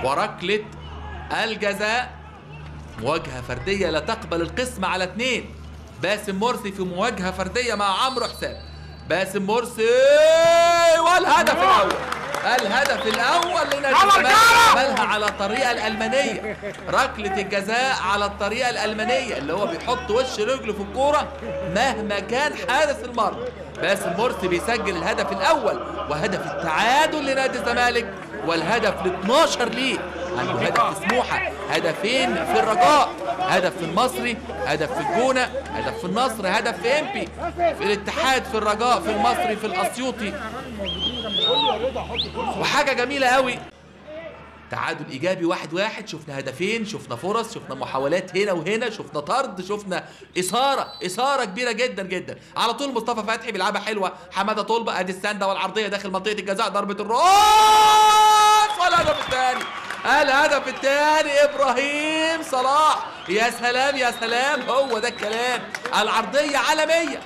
وركلة الجزاء، مواجهة فردية لا تقبل القسم على 2. باسم مرسي في مواجهة فردية مع عمرو حسام. باسم مرسي والهدف الأول. الهدف الأول لنادي الزمالك عملها على الطريقة الألمانية. ركلة الجزاء على الطريقة الألمانية اللي هو بيحط وش رجله في الكورة مهما كان حارس المرمى. باسم مرسي بيسجل الهدف الأول وهدف التعادل لنادي الزمالك، والهدف ال12 ليه. عنده هدف في سموحة، هدفين في الرجاء، هدف في المصري، هدف في الجونة، هدف في النصر، هدف في امبي، في الاتحاد، في الرجاء، في المصري، في الاسيوطي. وحاجة جميلة قوي، تعادل ايجابي 1-1. شفنا هدفين، شفنا فرص، شفنا محاولات هنا وهنا، شفنا طرد، شفنا اثاره كبيره جدا جدا. على طول مصطفى فتحي بيلعبها حلوه، حماده طلبه، ادي السنده والعرضيه داخل منطقه الجزاء، ضربه الراس والهدف الثاني. الهدف الثاني ابراهيم صلاح. يا سلام يا سلام، هو ده الكلام. العرضيه على 100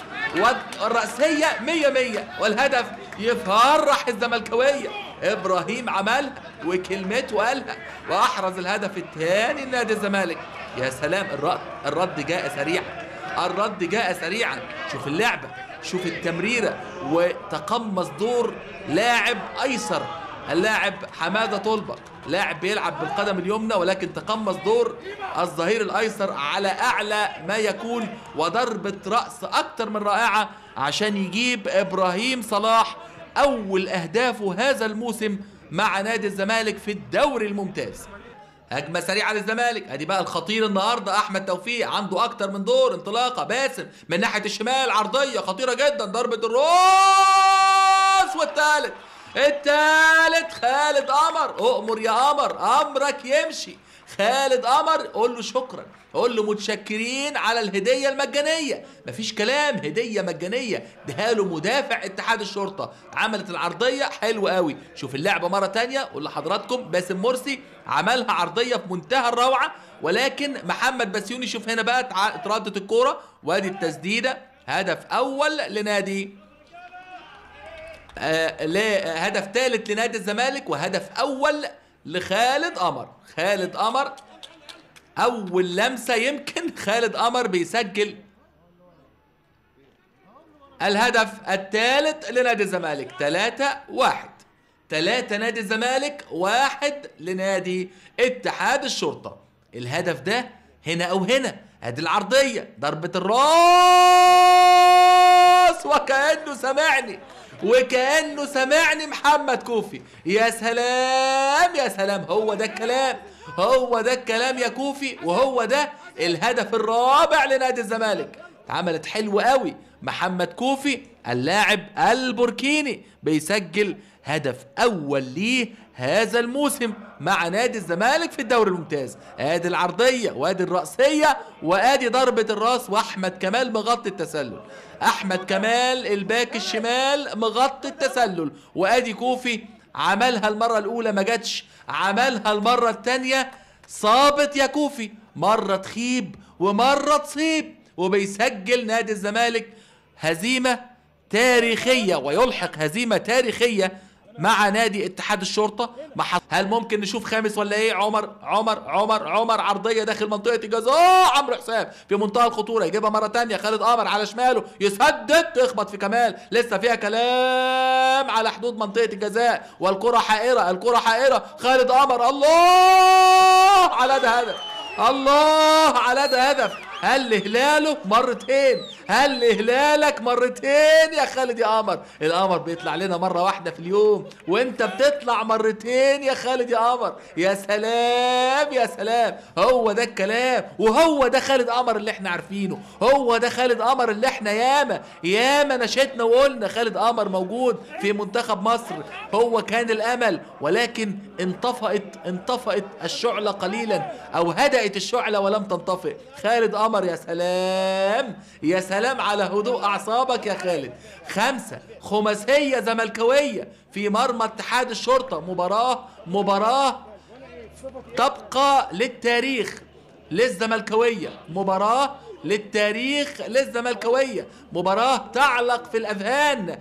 والرأسيه 100 والهدف يفرح الزملكاويه. ابراهيم عملها وكلمته قالها واحرز الهدف الثاني لنادي الزمالك. يا سلام، الرد جاء سريعا، الرد جاء سريعا. شوف اللعبه، شوف التمريره، وتقمص دور لاعب ايسر. اللاعب حماده طلبه لاعب بيلعب بالقدم اليمنى، ولكن تقمص دور الظهير الايسر على اعلى ما يكون، وضربه راس اكتر من رائعه عشان يجيب ابراهيم صلاح اول اهدافه هذا الموسم مع نادي الزمالك في الدوري الممتاز. هجمه سريعه للزمالك، ادي بقى الخطير النهارده احمد توفيق، عنده اكتر من دور. انطلاقه باسم من ناحيه الشمال، عرضيه خطيره جدا، ضربه الراس، التالت خالد قمر. اؤمر يا قمر، امرك يمشي. خالد قمر قول له شكرا، قول له متشكرين على الهديه المجانيه، مفيش كلام، هديه مجانيه اديها له مدافع اتحاد الشرطه. عملت العرضيه حلوه قوي. شوف اللعبه مره ثانيه، اقول لحضراتكم باسم مرسي عملها عرضيه في منتهى الروعه، ولكن محمد بسيوني شوف هنا بقى اتردت الكوره، وادي التسديده. هدف اول لنادي هدف ثالث لنادي الزمالك، وهدف اول لخالد قمر. خالد قمر اول لمسه، يمكن خالد قمر بيسجل الهدف الثالث لنادي الزمالك. 3-1. 3 نادي الزمالك، 1 لنادي اتحاد الشرطه. الهدف ده هنا او هنا، ادي العرضيه، ضربه الراس، وكأنه سمعني محمد كوفي. يا سلام يا سلام، هو ده الكلام، هو ده الكلام يا كوفي، وهو ده الهدف الرابع لنادي الزمالك. اتعملت حلوة قوي. محمد كوفي اللاعب البوركيني بيسجل هدف اول ليه هذا الموسم مع نادي الزمالك في الدوري الممتاز. ادي العرضيه، وادي الرأسيه، وادي ضربه الراس، واحمد كمال مغطي التسلل. احمد كمال الباك الشمال مغطي التسلل، وادي كوفي عملها المره الاولى ما جاتش، عملها المره الثانيه صابت يا كوفي، مره تخيب ومره تصيب، وبيسجل نادي الزمالك هزيمه تاريخيه، ويلحق هزيمه تاريخيه مع نادي اتحاد الشرطه. هل ممكن نشوف خامس ولا ايه؟ عمر عرضيه داخل منطقه الجزاء، عمرو حسام في منتهى الخطوره، يجيبها مره ثانيه، خالد قمر على شماله يسدد، تخبط في كمال، لسه فيها كلام على حدود منطقه الجزاء، والكره حائره. خالد قمر، الله على ده هدف، الله على ده هدف. هل هلاله مرتين، هل هلالك مرتين يا خالد يا قمر. القمر بيطلع لنا مرة واحدة في اليوم، وانت بتطلع مرتين يا خالد يا قمر. يا سلام يا سلام، هو ده الكلام، وهو ده خالد قمر اللي احنا عارفينه، هو ده خالد قمر اللي احنا ياما نشدنا وقلنا خالد قمر موجود في منتخب مصر، هو كان الامل، ولكن انطفأت الشعلة قليلا، او هدأت الشعلة ولم تنطفئ. خالد قمر يا سلام يا سلام على هدوء اعصابك يا خالد. 5 خماسية زملكاوية في مرمى اتحاد الشرطة. مباراة تبقى للتاريخ للزملكاوية، مباراة للتاريخ للزملكاوية، مباراة تعلق في الأذهان.